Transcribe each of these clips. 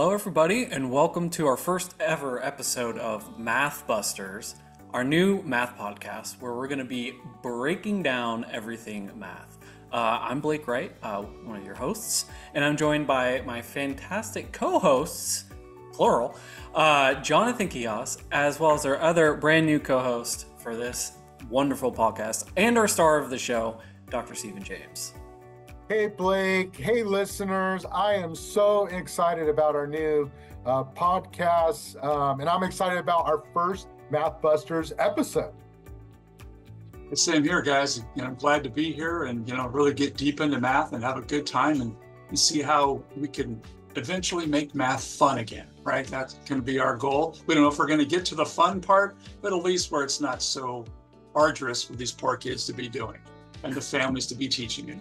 Hello everybody, and welcome to our first ever episode of Math Busters, our new math podcast where we're going to be breaking down everything math. I'm Blake Wright, one of your hosts, and I'm joined by my fantastic co-hosts, plural, Jonathan Kios, as well as our other brand new co-host for this wonderful podcast, and our star of the show, Dr. Stephen James. Hey Blake, hey listeners, I am so excited about our new podcast, and I'm excited about our first Math Busters episode. The same here, guys. I'm glad to be here and really get deep into math and have a good time and see how we can eventually make math fun again, right? That's going to be our goal. We don't know if we're going to get to the fun part, but at least where it's not so arduous for these poor kids to be doing and the families to be teaching it.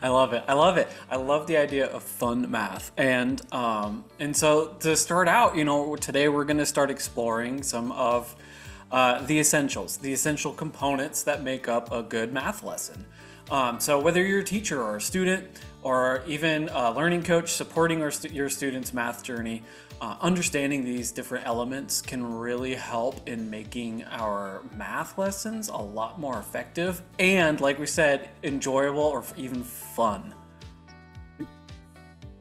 I love it. I love the idea of fun math. And so to start out, today we're going to start exploring some of the essential components that make up a good math lesson. So whether you're a teacher or a student or even a learning coach supporting your student's math journey, understanding these different elements can really help in making our math lessons a lot more effective and, like we said, enjoyable or even fun.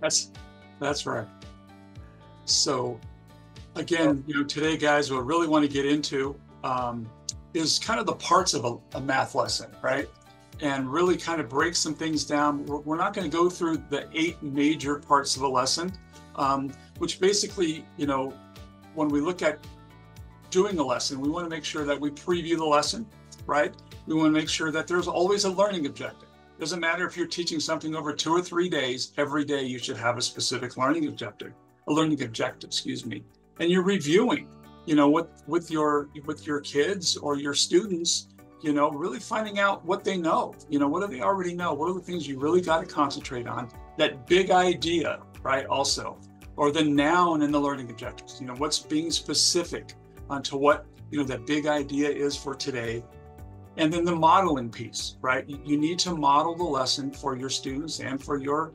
That's right. So again, today, guys, what I really want to get into is kind of the parts of a math lesson, right? And really kind of break some things down. We're not going to go through the 8 major parts of a lesson, which basically, when we look at doing a lesson, we want to make sure that we preview the lesson, right? We want to make sure that there's always a learning objective. Doesn't matter if you're teaching something over 2 or 3 days, every day you should have a specific learning objective, and you're reviewing, with your kids or your students, really finding out what they know, what do they already know? What are the things you really got to concentrate on? That big idea, right? Also, or the noun in the learning objectives, what's being specific onto what, that big idea is for today. And then the modeling piece, right? You need to model the lesson for your students and for your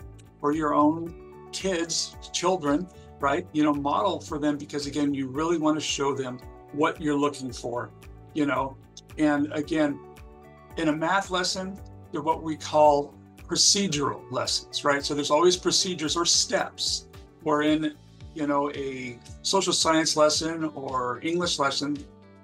own children, right? Model for them, because again, you really want to show them what you're looking for, And again, in a math lesson, they're what we call procedural lessons, right? So there's always procedures or steps. Or in, a social science lesson or English lesson,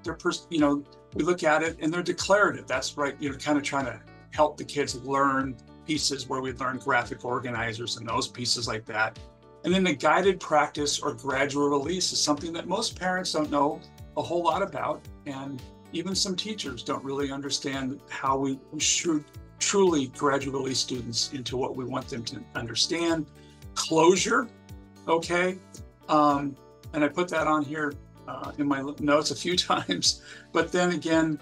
we look at it and they're declarative. That's right. Kind of trying to help the kids learn pieces where we learn graphic organizers and those pieces like that. And then the guided practice or gradual release is something that most parents don't know a whole lot about. And even some teachers don't really understand how we should truly gradually release students into what we want them to understand. Closure, okay? And I put that on here in my notes a few times. But then again,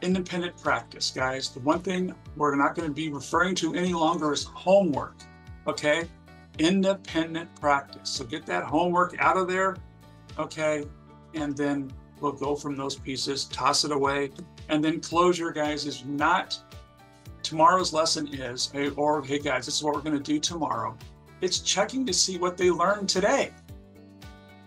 independent practice, guys. The one thing we're not going to be referring to any longer is homework, okay? Independent practice. So get that homework out of there, okay? And then we'll go from those pieces, toss it away. And then closure, guys, is not tomorrow's lesson is, hey guys, this is what we're going to do tomorrow. It's checking to see what they learned today,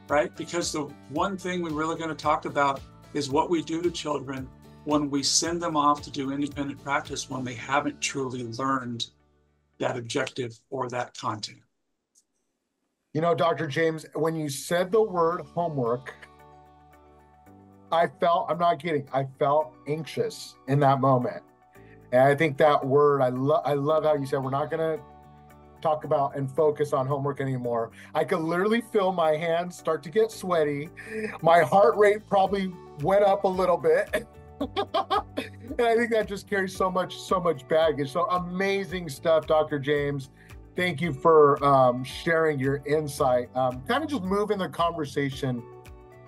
right? Because the one thing we're really going to talk about is what we do to children when we send them off to do independent practice when they haven't truly learned that objective or that content. Dr. James, when you said the word homework, I'm not kidding, I felt anxious in that moment. And I think that word, I love how you said, we're not going to talk about and focus on homework anymore. I could literally feel my hands start to get sweaty. My heart rate probably went up a little bit. And I think that just carries so much baggage. So amazing stuff, Dr. James. Thank you for sharing your insight. Kind of just moving the conversation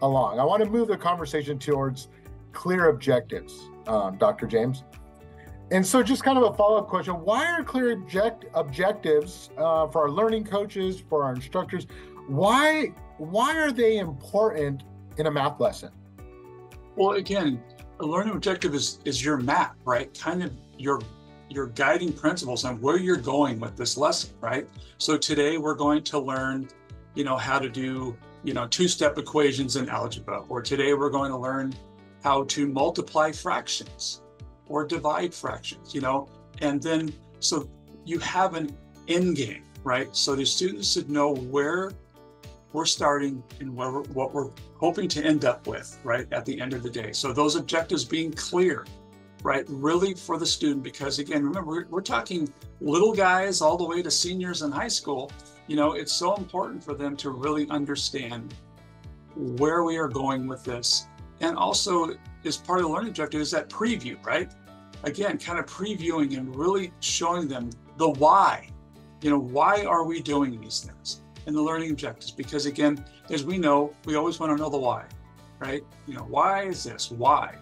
along. I want to move the conversation towards clear objectives, Dr. James. And so just kind of a follow-up question, why are clear objectives for our learning coaches, for our instructors, why are they important in a math lesson? Well, again, a learning objective is your map, right? Kind of your guiding principles on where you're going with this lesson, right? So today we're going to learn how to do, two-step equations in algebra, or today we're going to learn how to multiply fractions or divide fractions, and then so you have an end game, right? So the students should know where we're starting and what we're hoping to end up with, right, at the end of the day. So those objectives being clear, right, really for the student, because again, remember, we're talking little guys all the way to seniors in high school. It's so important for them to really understand where we are going with this. And also, as part of the learning objective is that preview, right? Again, kind of previewing and really showing them the why. Why are we doing these things in the learning objectives? Because again, as we know, we always want to know the why, right? Why is this? Why?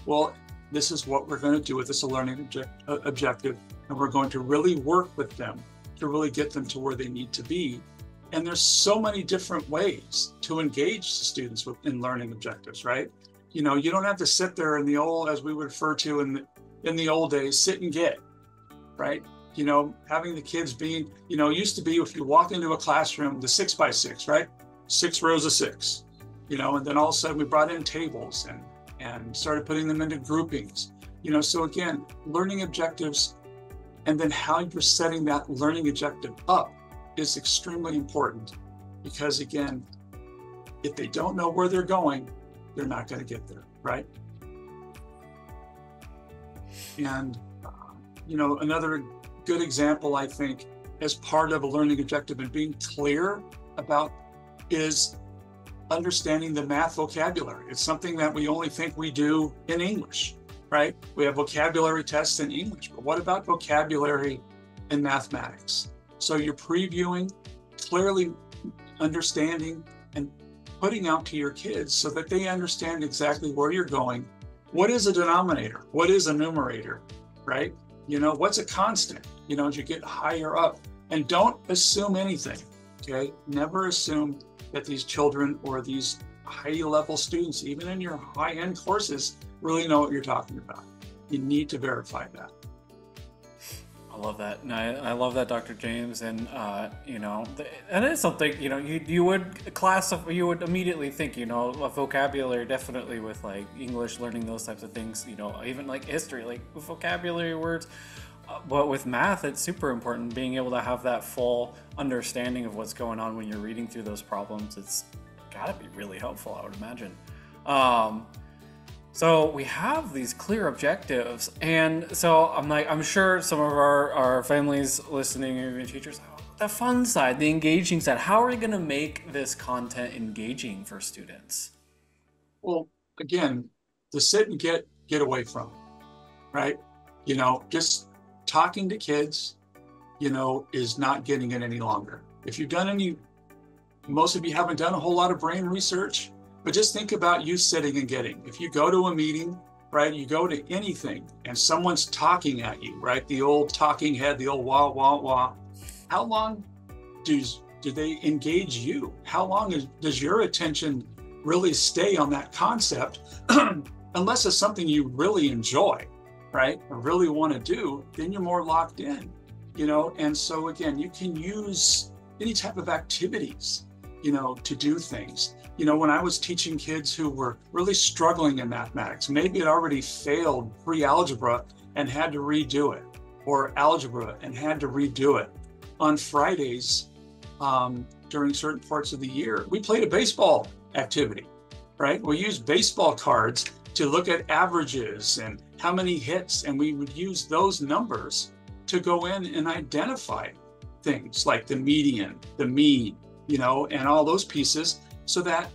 Well, this is what we're going to do with this learning objective, and we're going to really work with them to really get them to where they need to be. And there's so many different ways to engage the students in learning objectives, right? You don't have to sit there in the old, as we would refer to in the old days, sit and get, right? Having the kids being, used to be if you walk into a classroom, the 6x6, right? 6 rows of 6, and then all of a sudden we brought in tables and started putting them into groupings, so again, learning objectives, and then how you're setting that learning objective up is extremely important, because again, if they don't know where they're going, they're not going to get there, right? And, another good example, I think, as part of a learning objective and being clear about is understanding the math vocabulary. It's something that we only think we do in English, right? We have vocabulary tests in English, but what about vocabulary in mathematics? So you're previewing, clearly understanding, and putting out to your kids so that they understand exactly where you're going. What is a denominator? What is a numerator, right? What's a constant, as you get higher up. And don't assume anything, okay? Never assume that these children or these high-level students, even in your high-end courses, really know what you're talking about. You need to verify that. I love that. And I love that, Dr. James. And, and it's something, you would immediately think, a vocabulary, definitely with like English, learning those types of things, even like history, like vocabulary words. But with math, it's super important being able to have that full understanding of what's going on when you're reading through those problems. It's gotta be really helpful, I would imagine. So we have these clear objectives, and so I'm sure some of our families listening, even teachers, the fun side, the engaging side, how are we gonna make this content engaging for students? Well, again, the sit and get away from, right? Just talking to kids, is not getting it any longer. If you've done most of you haven't done a whole lot of brain research, but just think about you sitting and getting. If you go to a meeting, right, you go to anything and someone's talking at you, right? The old talking head, the old wah, wah, wah. How long do they engage you? How long does your attention really stay on that concept? Unless it's something you really enjoy, right, or really want to do, then you're more locked in, and so again, you can use any type of activities, to do things. When I was teaching kids who were really struggling in mathematics, maybe had already failed pre-algebra and had to redo it, or algebra and had to redo it. On Fridays, during certain parts of the year, we played a baseball activity, right? We used baseball cards to look at averages and how many hits, and we would use those numbers to go in and identify things like the median, the mean, and all those pieces, so that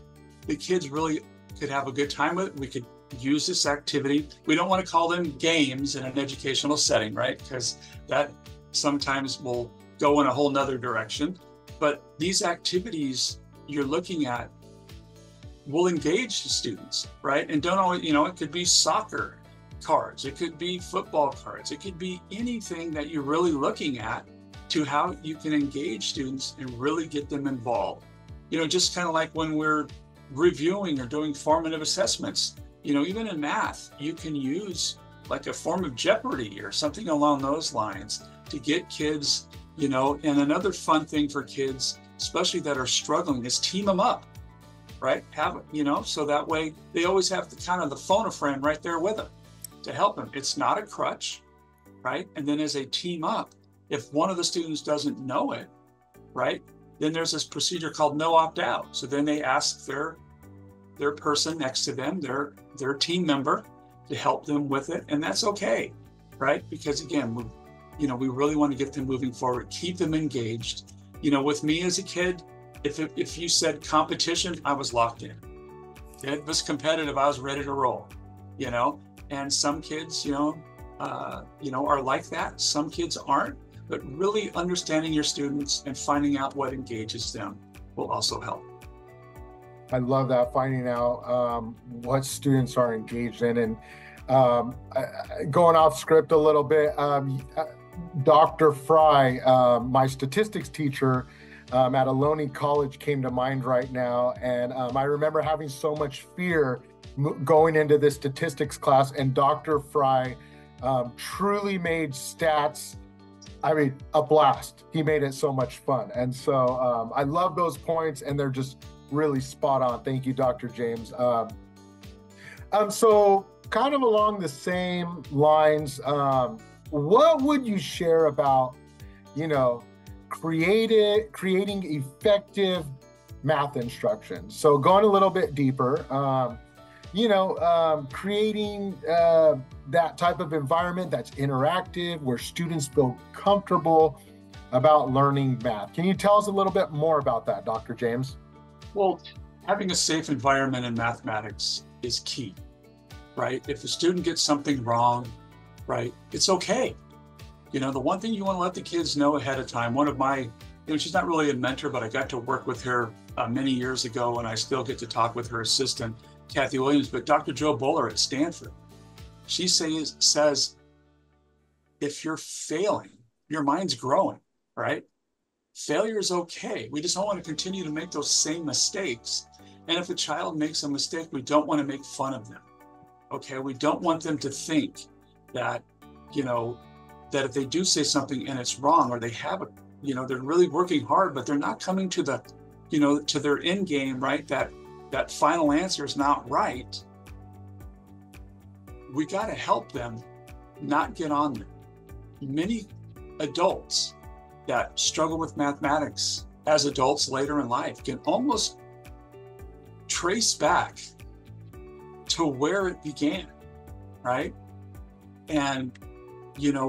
the kids really could have a good time with it. We could use this activity. We don't want to call them games in an educational setting, right? Because that sometimes will go in a whole nother direction. But these activities you're looking at will engage the students, right? And don't always, it could be soccer cards, it could be football cards, it could be anything that you're really looking at to how you can engage students and really get them involved. Just kind of like when we're reviewing or doing formative assessments, even in math, you can use like a form of Jeopardy or something along those lines to get kids, and another fun thing for kids especially that are struggling, is team them up, right? Have, so that way they always have the phone a friend right there with them to help them. It's not a crutch, right? And then as they team up, if one of the students doesn't know it, right, then there's this procedure called no opt out. So then they ask their person next to them, their team member, to help them with it, and that's okay, right? Because again, we really want to get them moving forward, keep them engaged. With me as a kid, if you said competition, I was locked in. If it was competitive, I was ready to roll. And some kids, are like that. Some kids aren't. But really understanding your students and finding out what engages them will also help. I love that, finding out what students are engaged in. And going off script a little bit, Dr. Fry, my statistics teacher at Ohlone College, came to mind right now. And I remember having so much fear going into this statistics class, and Dr. Fry truly made stats, a blast. He made it so much fun. And so I love those points, and they're just really spot on. Thank you, Dr. James. So kind of along the same lines, what would you share about, creating effective math instruction? So going a little bit deeper, creating that type of environment that's interactive, where students feel comfortable about learning math. Can you tell us a little bit more about that, Dr. James? Well, having a safe environment in mathematics is key, right? If a student gets something wrong, right, it's okay. The one thing you want to let the kids know ahead of time, one of my, she's not really a mentor, but I got to work with her many years ago, and I still get to talk with her assistant, Kathy Williams, but Dr. Joe Bowler at Stanford, she says, if you're failing, your mind's growing, right? Failure is okay. We just don't want to continue to make those same mistakes. And if a child makes a mistake, we don't want to make fun of them. Okay, we don't want them to think that, that if they do say something and it's wrong, or they have they're really working hard, but they're not coming to the, to their end game, right? That final answer is not right. We got to help them not get on there. Many adults that struggle with mathematics as adults later in life can almost trace back to where it began, right? And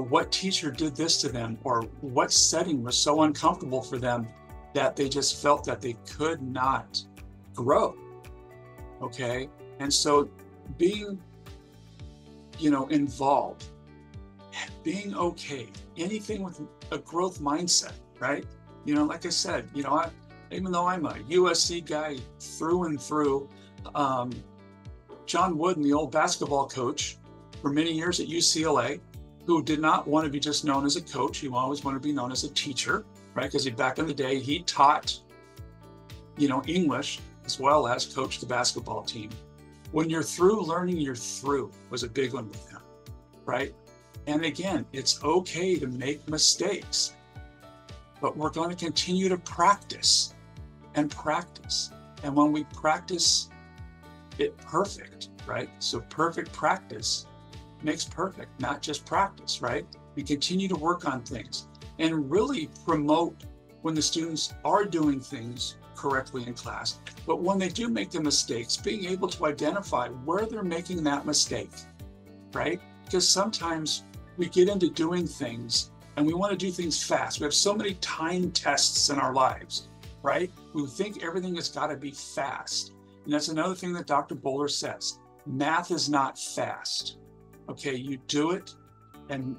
what teacher did this to them, or what setting was so uncomfortable for them that they just felt that they could not grow. Okay, and so being, involved, being okay, anything with a growth mindset, right? Like I said, even though I'm a USC guy through and through, John Wooden, the old basketball coach for many years at UCLA, who did not want to be just known as a coach, he always wanted to be known as a teacher, right? Because back in the day, he taught, English, as well as coach the basketball team. When you're through learning, you're through, was a big one with him, right? And again, it's okay to make mistakes, but we're going to continue to practice and practice. And when we practice it perfect, right? So perfect practice makes perfect, not just practice, right? We continue to work on things and really promote when the students are doing things correctly in class, but when they do make the mistakes, being able to identify where they're making that mistake, right? Because sometimes we get into doing things and we want to do things fast. We have so many time tests in our lives, right? We think everything has got to be fast. And that's another thing that Dr. Bowler says. Math is not fast. Okay, you do it and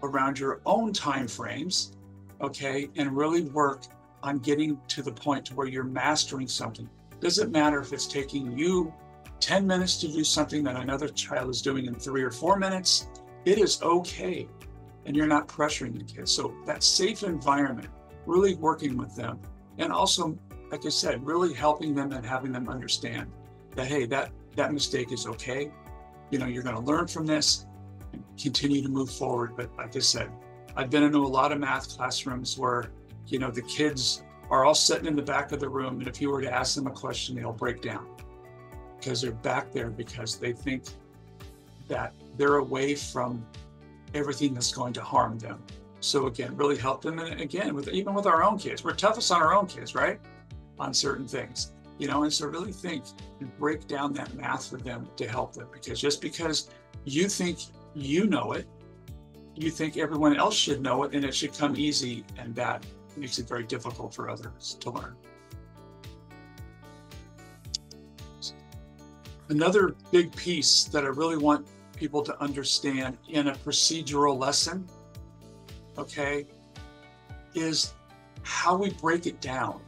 around your own time frames, okay, and really work on getting to the point to where you're mastering something. Doesn't matter if it's taking you 10 minutes to do something that another child is doing in 3 or 4 minutes. It is okay, and you're not pressuring the kids. So that safe environment, really working with them, and also, like I said, really helping them and having them understand that, hey, that mistake is okay. You're going to learn from this and continue to move forward. But like I said, I've been into a lot of math classrooms where, the kids are all sitting in the back of the room, and if you were to ask them a question, they'll break down because they're back there because they think that they're away from everything that's going to harm them. So again, really help them. And again, even with our own kids, we're toughest on our own kids, right? On certain things, you know, and so really think and break down that math for them to help them, because just because you think you know it, you think everyone else should know it and it should come easy, and that makes it very difficult for others to learn. Another big piece that I really want people to understand in a procedural lesson, okay, is how we break it down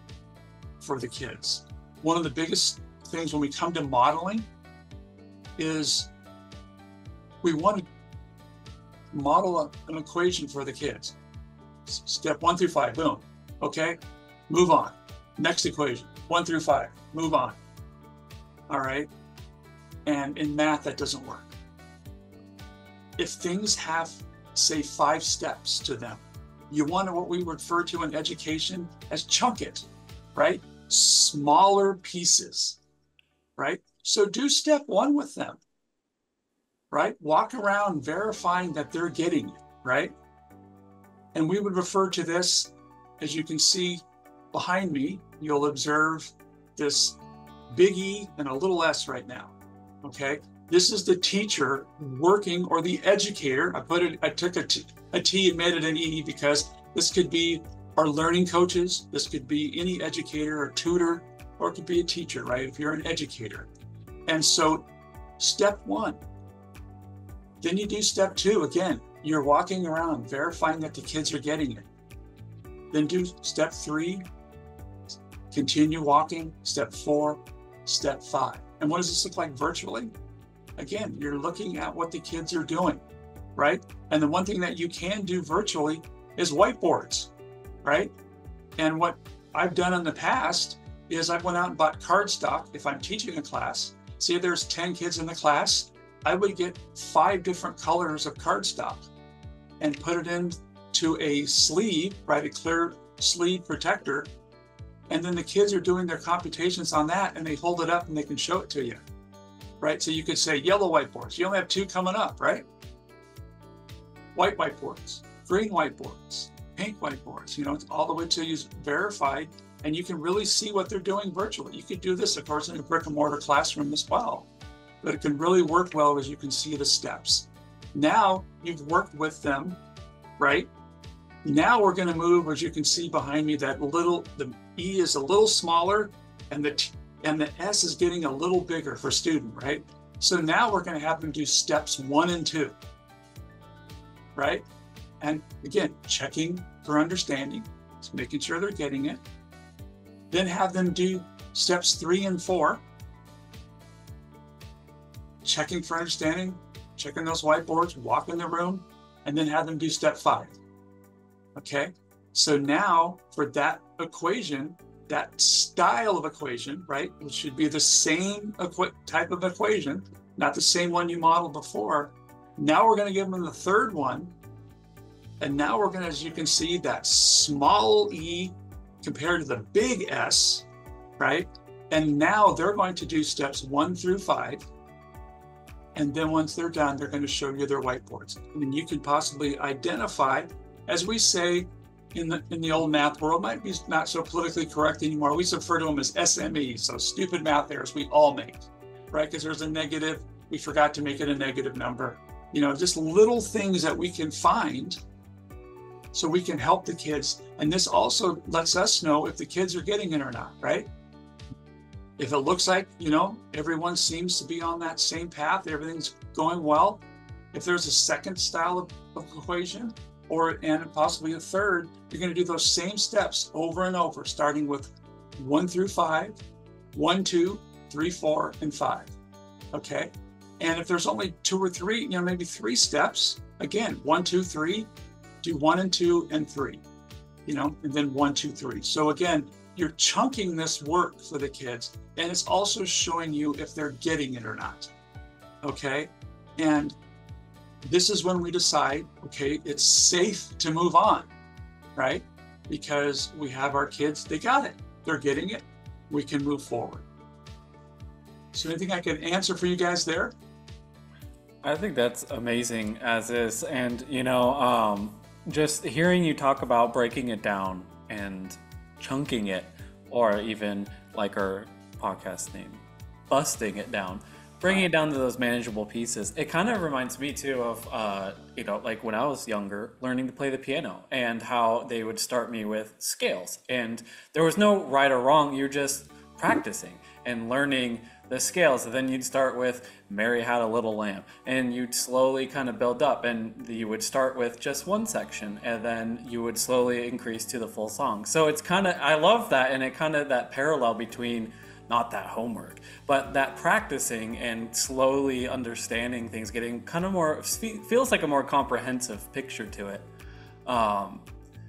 for the kids. One of the biggest things when we come to modeling is we want to model an equation for the kids. Step 1 through 5, boom. Okay, move on. Next equation, 1 through 5, move on. All right, and in math, that doesn't work. If things have, say, 5 steps to them, you want to, what we refer to in education as chunk it, right? Smaller pieces, right? So do step 1 with them, right? Walk around verifying that they're getting it, right? And we would refer to this, as you can see behind me, you'll observe this big E and a little S right now, okay? This is the teacher working, or the educator. I took a T and made it an E because this could be our learning coaches. This could be any educator or tutor, or it could be a teacher, right? If you're an educator. And so step 1, then you do step 2. Again, you're walking around verifying that the kids are getting it. Then do step 3, continue walking, step 4, step 5. And what does this look like virtually? Again, you're looking at what the kids are doing, right? And the one thing that you can do virtually is whiteboards, right? And what I've done in the past is I've went out and bought cardstock. If I'm teaching a class, say there's 10 kids in the class, I would get 5 different colors of cardstock and put it into a sleeve, right? A clear sleeve protector. And then the kids are doing their computations on that, and they hold it up and they can show it to you, right? So you could say yellow whiteboards. You only have 2 coming up, right? White whiteboards, green whiteboards, pink whiteboards, you know, all the way till you verified, and you can really see what they're doing virtually. You could do this, of course, in a brick and mortar classroom as well, but it can really work well as you can see the steps. Now you've worked with them, right? Now we're going to move, as you can see behind me, that the E is a little smaller, and the S is getting a little bigger for student, right? So now we're going to have them do steps 1 and 2, right? And again, checking for understanding, just making sure they're getting it. Then have them do steps 3 and 4, checking for understanding, checking those whiteboards, walk in the room, and then have them do step 5. Okay, so now for that equation, that style of equation, right, which should be the same type of equation, not the same one you modeled before. Now we're going to give them the third one. And now we're going to, as you can see, that small E compared to the big S, right? And now they're going to do steps 1 through 5. And then once they're done, they're going to show you their whiteboards. And you can possibly identify, as we say in the old math world, might be not so politically correct anymore. We refer to them as SMEs, so stupid math errors we all make, right? Because there's a negative, we forgot to make it a negative number. You know, just little things that we can find so we can help the kids. And this also lets us know if the kids are getting it or not, right? If it looks like, you know, everyone seems to be on that same path, everything's going well. If there's a second style of equation, and possibly a third, you're going to do those same steps over and over, starting with 1 through 5, 1, 2, 3, 4, and 5. Okay. And if there's only 2 or 3, you know, maybe 3 steps, again, 1, 2, 3, do 1 and 2 and 3, you know, and then 1, 2, 3. So again, you're chunking this work for the kids, and it's also showing you if they're getting it or not. Okay. And this is when we decide, okay, it's safe to move on, right? because we have our kids, they got it, they're getting it, we can move forward. So anything I can answer for you guys there? I think that's amazing as is. And, just hearing you talk about breaking it down and chunking it, or even like our podcast name, busting it down, bringing it down to those manageable pieces. It kind of reminds me too of, like when I was younger, learning to play the piano and how they would start me with scales. And there was no right or wrong. You're just practicing and learning the scales. And then you'd start with Mary Had a Little Lamb, and you'd slowly kind of build up, and you would start with just one section, and then you would slowly increase to the full song. So it's kind of, I love that, and it kind of that parallel between not that homework, but that practicing and slowly understanding things, getting kind of more, feels like a more comprehensive picture to it.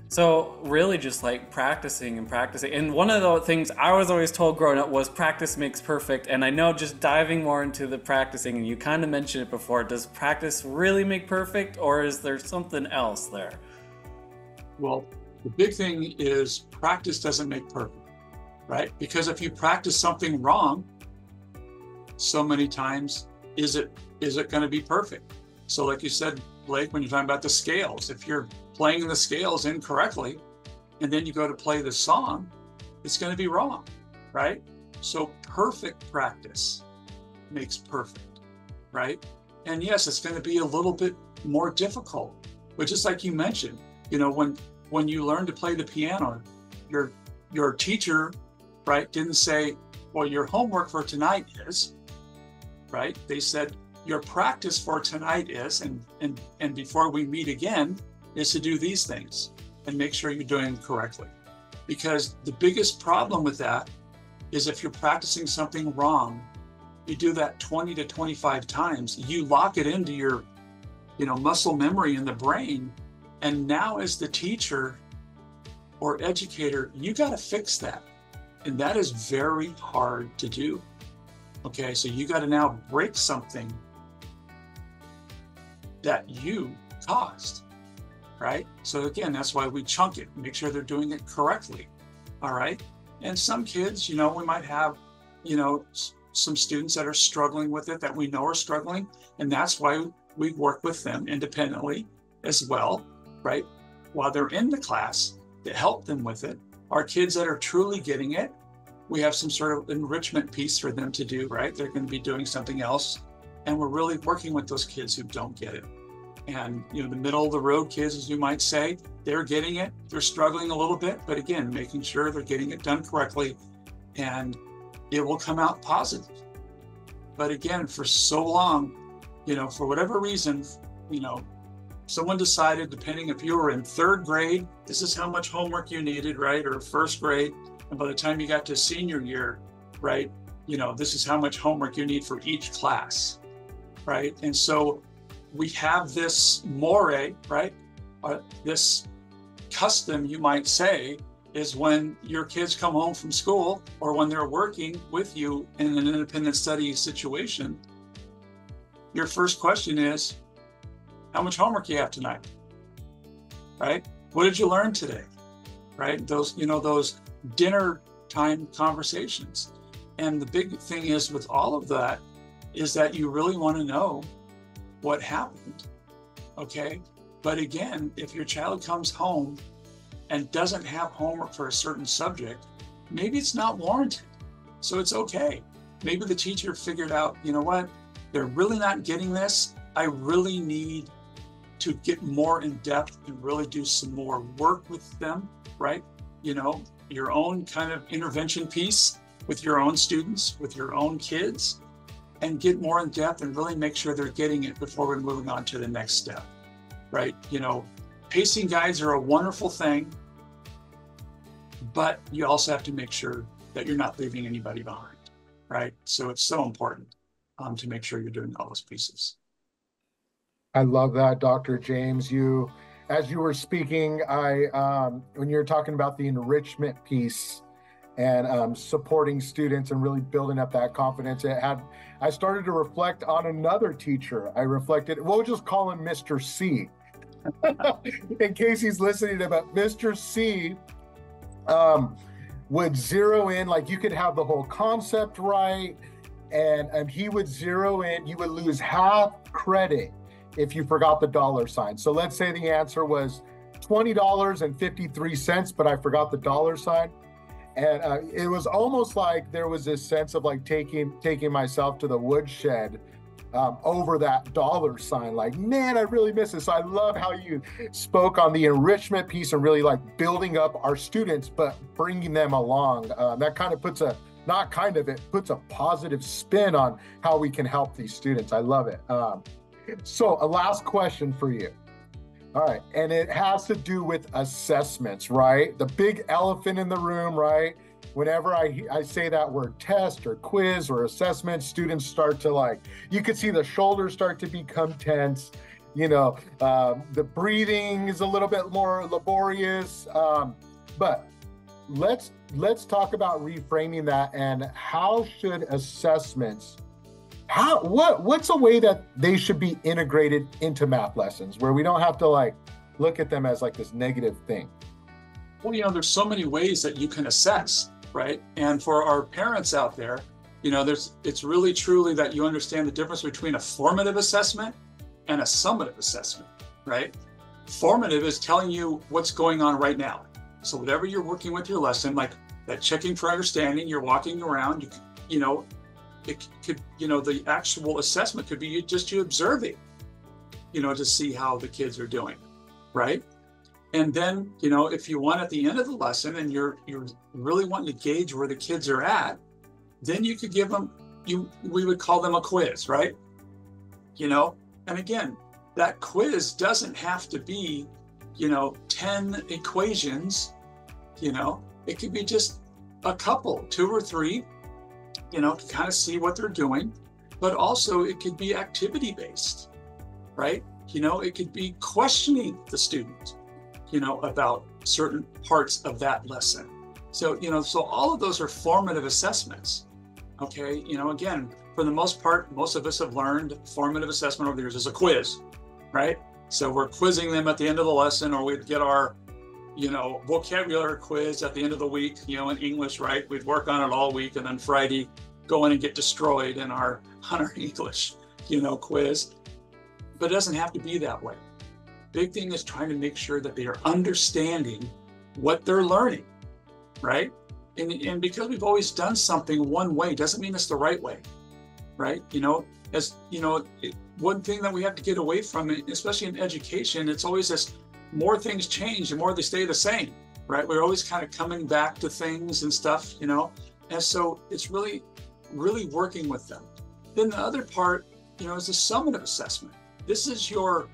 So really just like practicing and practicing. And one of the things I was always told growing up was practice makes perfect. And I know, just diving more into the practicing, and you kind of mentioned it before, does practice really make perfect, or is there something else there? Well, the big thing is practice doesn't make perfect, right? Because if you practice something wrong so many times, is it going to be perfect? So like you said, Blake, when you're talking about the scales, if you're playing the scales incorrectly and then you go to play the song, it's going to be wrong, right? So perfect practice makes perfect, right? And yes, it's going to be a little bit more difficult, but just like you mentioned, when you learn to play the piano, your teacher, right, didn't say, well, your homework for tonight is, right? They said, your practice for tonight is, and before we meet again, is to do these things and make sure you're doing them correctly. Because the biggest problem with that is if you're practicing something wrong, you do that 20 to 25 times, you lock it into your, muscle memory in the brain. And now as the teacher or educator, you got to fix that. And that is very hard to do. Okay, so you got to now break something that you caused, right? So again, that's why we chunk it, make sure they're doing it correctly, all right? And some kids, we might have, some students that are struggling with it that we know are struggling, and that's why we work with them independently as well, right? While they're in the class to help them with it. Our kids that are truly getting it, we have some sort of enrichment piece for them to do, right? They're going to be doing something else. And we're really working with those kids who don't get it. And, the middle of the road kids, as you might say, they're getting it. They're struggling a little bit, but again, making sure they're getting it done correctly, and it will come out positive. But again, for so long, for whatever reason, someone decided, depending if you were in third grade, this is how much homework you needed, right? Or first grade. And by the time you got to senior year, right, this is how much homework you need for each class, right? And so we have this mores, right? This custom, you might say, is when your kids come home from school or when they're working with you in an independent study situation, your first question is, how much homework you have tonight, right? What did you learn today, right? Those dinner time conversations. And the big thing is with all of that is that you really want to know what happened, okay? But again, if your child comes home and doesn't have homework for a certain subject, maybe it's not warranted. So it's okay. Maybe the teacher figured out, what, they're really not getting this. I really need to get more in depth and really do some more work with them, right? Your own kind of intervention piece with your own students, with your own kids, and get more in depth and really make sure they're getting it before we're moving on to the next step, right? Pacing guides are a wonderful thing, but you also have to make sure that you're not leaving anybody behind, right? So it's so important to make sure you're doing all those pieces. I love that, Dr. James. As you were speaking, when you were talking about the enrichment piece and supporting students and really building up that confidence, I started to reflect on another teacher. We'll just call him Mr. C. in case he's listening to, but Mr. C would zero in, like you could have the whole concept right, and he would zero in, you would lose half credit if you forgot the dollar sign. So let's say the answer was $20.53, but I forgot the dollar sign. And it was almost like there was this sense of like taking myself to the woodshed over that dollar sign. Like, man, I really miss it. So I love how you spoke on the enrichment piece and really like building up our students, but bringing them along. That kind of puts a, not kind of, it puts a positive spin on how we can help these students. I love it. So a last question for you. All right, and it has to do with assessments, right? The big elephant in the room, right? Whenever I say that word test or quiz or assessment, students start to like, you could see the shoulders start to become tense. You know, the breathing is a little bit more laborious. But let's talk about reframing that, and how should assessments, what's a way that they should be integrated into math lessons where we don't have to like look at them as like this negative thing? Well, you know, there's so many ways that you can assess, right? And for our parents out there, you know, it's really truly that you understand the difference between a formative assessment and a summative assessment, right? Formative is telling you what's going on right now. So whatever you're working with your lesson, like that checking for understanding, you're walking around, you know, it could, you know, the actual assessment could be just you observing, you know, to see how the kids are doing, right? And then, you know, if you want at the end of the lesson and you're really wanting to gauge where the kids are at, then you could give them, we would call them a quiz, right? You know, and again, that quiz doesn't have to be, you know, 10 equations, you know, it could be just a couple, 2 or 3, you know, to kind of see what they're doing, but also it could be activity based, right? You know, it could be questioning the student, you know, about certain parts of that lesson. So, you know, so all of those are formative assessments, okay? You know, again, for the most part, most of us have learned formative assessment over the years as a quiz, right? So we're quizzing them at the end of the lesson, or we'd get our, you know, vocabulary quiz at the end of the week, you know, in English, right? We'd work on it all week, and then Friday go in and get destroyed on our English, you know, quiz. But it doesn't have to be that way. Big thing is trying to make sure that they are understanding what they're learning, right? And because we've always done something one way doesn't mean it's the right way, right? You know, as you know, one thing that we have to get away from, especially in education, it's always this: more things change, the more they stay the same, right? We're always kind of coming back to things and stuff, you know? And so it's really working with them. Then the other part, you know, is the summative assessment. This is your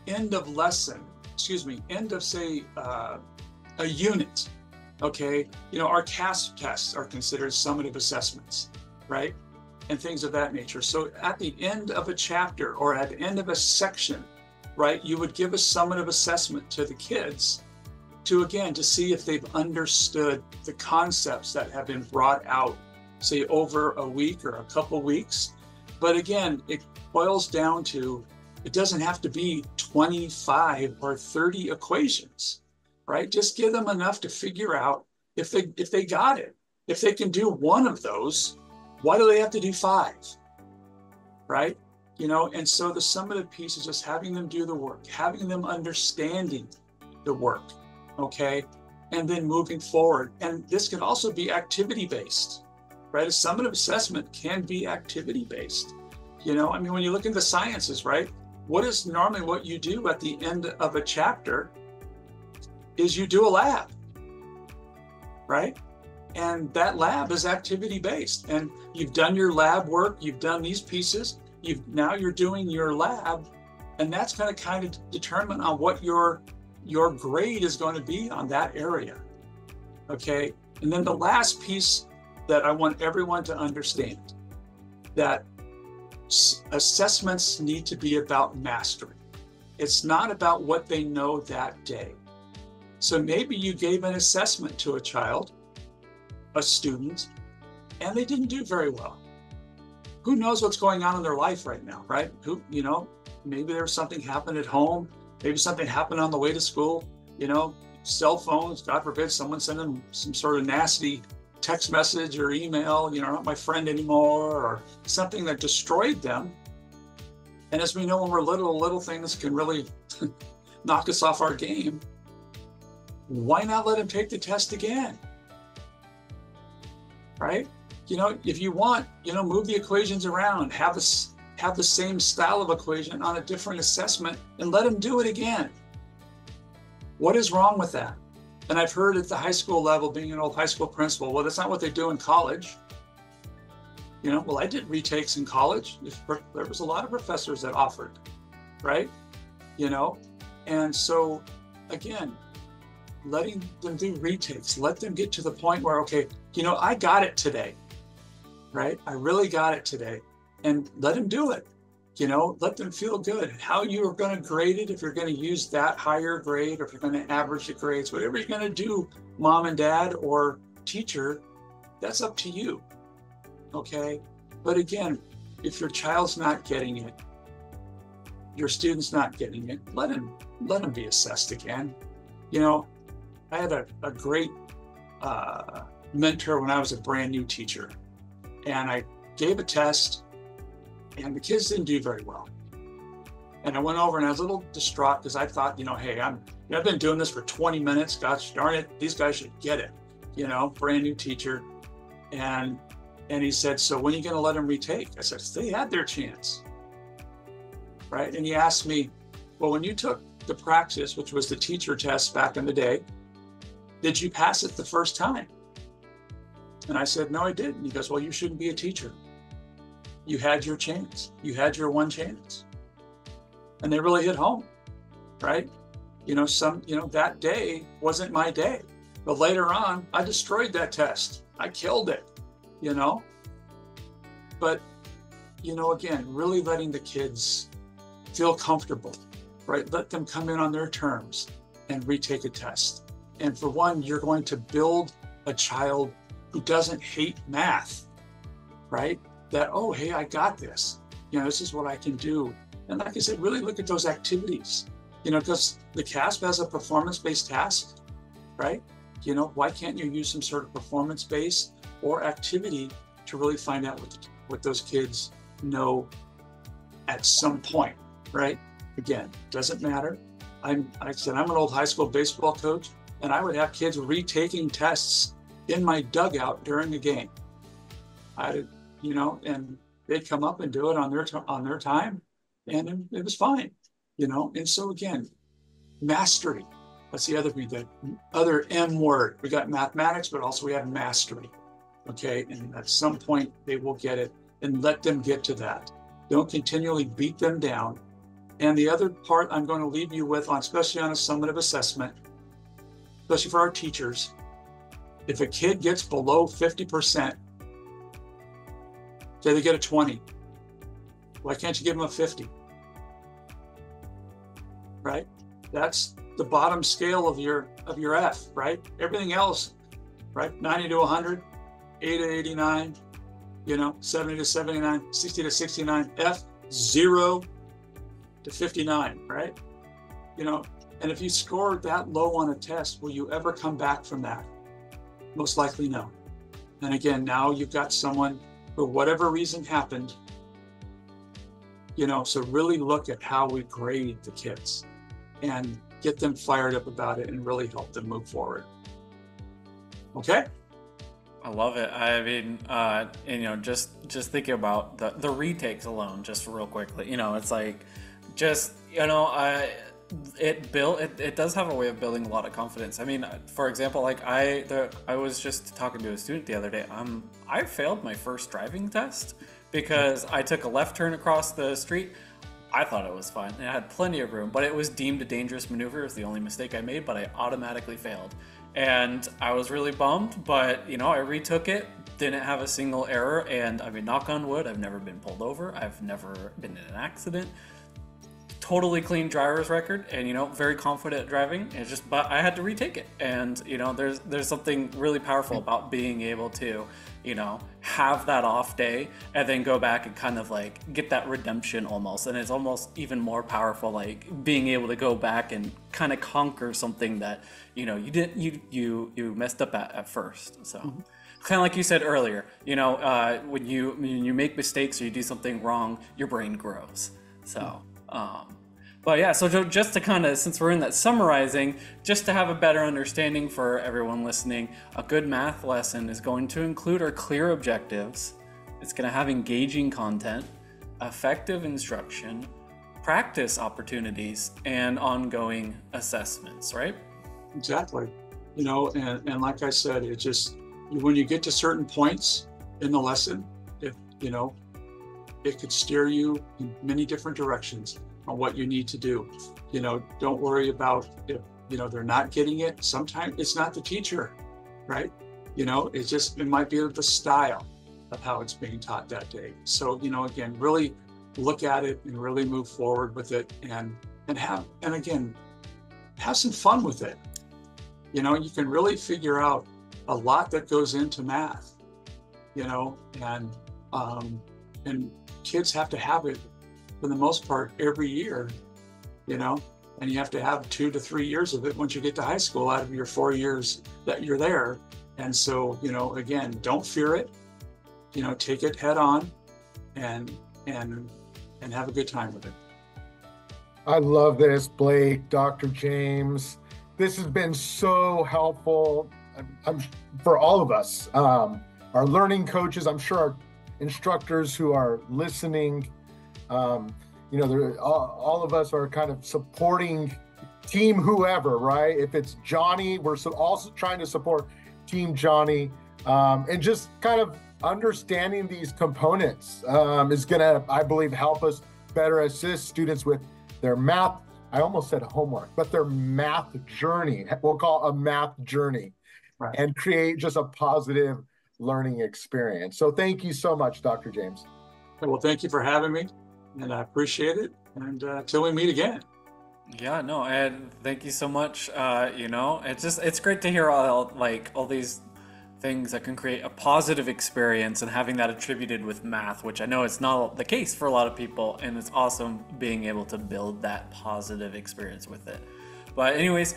end of lesson, end of, say, a unit, okay? You know, our CASP tests are considered summative assessments, right? And things of that nature. So at the end of a chapter or at the end of a section, right, you would give a summative assessment to the kids to see if they've understood the concepts that have been brought out, say, over a week or a couple weeks. But again, it boils down to, it doesn't have to be 25 or 30 equations, right? Just give them enough to figure out if they got it. If they can do one of those, why do they have to do 5, right? You know, and so the summative piece is just having them do the work, having them understanding the work, okay? And then moving forward. And this can also be activity-based, right? A summative assessment can be activity-based. You know, I mean, when you look into the sciences, right? What is normally what you do at the end of a chapter is you do a lab, right? And that lab is activity-based. And you've done your lab work, you've done these pieces, now you're doing your lab, and that's going to kind of determine on what your grade is going to be on that area, okay? And then the last piece that I want everyone to understand, that assessments need to be about mastery. It's not about what they know that day. So maybe you gave an assessment to a child, a student, and they didn't do very well. Who knows what's going on in their life right now, right? Who, you know, maybe there's something happened at home, maybe something happened on the way to school, you know, cell phones, God forbid, someone send them some sort of nasty text message or email, you know, not my friend anymore, or something that destroyed them. And as we know, when we're little things can really knock us off our game. Why not let them take the test again? Right? You know, if you want, you know, move the equations around, have the same style of equation on a different assessment, and let them do it again. What is wrong with that? And I've heard at the high school level, being an old high school principal, well, that's not what they do in college. You know, well, I did retakes in college. There was a lot of professors that offered, right? You know, and so again, letting them do retakes, let them get to the point where, okay, you know, I got it today, right? I really got it today, and let them do it. You know, let them feel good. How you are going to grade it, if you're going to use that higher grade, or if you're going to average the grades, whatever you're going to do, mom and dad or teacher, that's up to you. Okay. But again, if your child's not getting it, your student's not getting it, let them be assessed again. You know, I had a great mentor when I was a brand new teacher, and I gave a test, and the kids didn't do very well. And I went over and I was a little distraught because I thought, you know, hey, I've been doing this for 20 minutes. Gosh darn it, these guys should get it. You know, brand new teacher. And he said, so when are you going to let them retake? I said, they had their chance. Right? And he asked me, well, when you took the practice, which was the teacher test back in the day, did you pass it the first time? And I said, no, I didn't. He goes, well, you shouldn't be a teacher. You had your chance. You had your one chance. And they really hit home, right? You know, that day wasn't my day. But later on, I destroyed that test. I killed it, you know? But, you know, again, really letting the kids feel comfortable, right? Let them come in on their terms and retake a test. And for one, you're going to build a child who doesn't hate math, right? That, oh, hey, I got this. You know, this is what I can do. And like I said, really look at those activities, you know, because the CASP has a performance-based task, right? You know, why can't you use some sort of performance-based or activity to really find out what those kids know at some point, right? Again, doesn't matter. Like I said, I'm an old high school baseball coach, and I would have kids retaking tests in my dugout during the game. You know, and they'd come up and do it on their time, and it was fine, you know. And so again, mastery. That's the other thing, the other M word. We got mathematics, but also we have mastery. Okay, and at some point they will get it, and let them get to that. Don't continually beat them down. And the other part I'm going to leave you with, especially on a summative assessment, especially for our teachers, if a kid gets below 50%, say they get a 20. Why can't you give them a 50? Right? That's the bottom scale of your F, right? Everything else, right? 90 to 100, 80 to 89, you know, 70 to 79, 60 to 69, F, 0 to 59, right? You know, and if you score that low on a test, will you ever come back from that? Most likely no. And again, now you've got someone, for whatever reason happened, you know, so really look at how we grade the kids and get them fired up about it and really help them move forward. Okay? I love it. I mean, and, you know, just thinking about the retakes alone, just real quickly, you know, it's like, just, you know, it does have a way of building a lot of confidence. I mean, for example, like I was just talking to a student the other day. I failed my first driving test because I took a left turn across the street. I thought it was fine. I had plenty of room, but it was deemed a dangerous maneuver. It was the only mistake I made, but I automatically failed. And I was really bummed, but you know, I retook it, didn't have a single error, and I mean, knock on wood, I've never been pulled over. I've never been in an accident. Totally clean driver's record, and you know, very confident at driving. It's just, but I had to retake it, and you know, there's something really powerful about being able to you know, have that off day and then go back and kind of like get that redemption almost. And it's almost even more powerful, like being able to go back and kind of conquer something that, you know, you messed up at first. So kind of like you said earlier, you know, when you make mistakes or you do something wrong, your brain grows. So, but yeah, so just to kind of, since we're in that summarizing, just to have a better understanding for everyone listening, a good math lesson is going to include our clear objectives. It's going to have engaging content, effective instruction, practice opportunities, and ongoing assessments, right? Exactly. You know, and like I said, it just, when you get to certain points in the lesson, if, you know, it could steer you in many different directions on what you need to do. You know, don't worry about if, you know, they're not getting it. Sometimes it's not the teacher, right? You know, it's just, it might be the style of how it's being taught that day. So, you know, again, really look at it and really move forward with it, and again, have some fun with it. You know, you can really figure out a lot that goes into math, you know, and kids have to have it for the most part every year, you know, and you have to have 2 to 3 years of it once you get to high school out of your 4 years that you're there. And so, you know, again, don't fear it, you know, take it head on and have a good time with it. I love this, Blake, Dr. James. This has been so helpful for all of us, our learning coaches, I'm sure our instructors who are listening. You know, all of us are kind of supporting team whoever, right? If it's Johnny, we're also trying to support team Johnny, and just kind of understanding these components is gonna, I believe, help us better assist students with their math. I almost said homework, but their math journey. We'll call it a math journey, right, and create just a positive learning experience. So thank you so much, Dr. James. Well, thank you for having me, and I appreciate it. And till we meet again. Yeah, no, and thank you so much. You know, it's great to hear all these things that can create a positive experience, and having that attributed with math, which I know it's not the case for a lot of people, and it's awesome being able to build that positive experience with it. But anyways,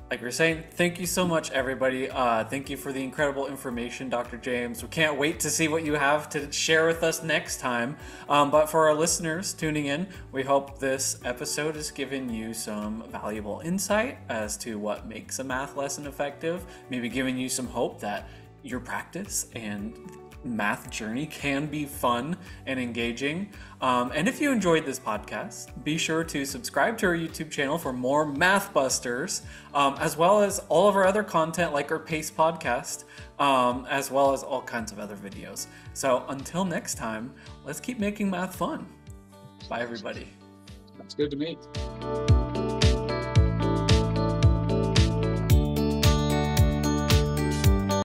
like we were saying, thank you so much, everybody. Thank you for the incredible information, Dr. James. We can't wait to see what you have to share with us next time. But for our listeners tuning in, we hope this episode has given you some valuable insight as to what makes a math lesson effective, maybe giving you some hope that your practice and math journey can be fun and engaging. And if you enjoyed this podcast, be sure to subscribe to our YouTube channel for more Math Busters, as well as all of our other content like our PACE podcast, as well as all kinds of other videos. So until next time, let's keep making math fun. Bye, everybody. That's good to me.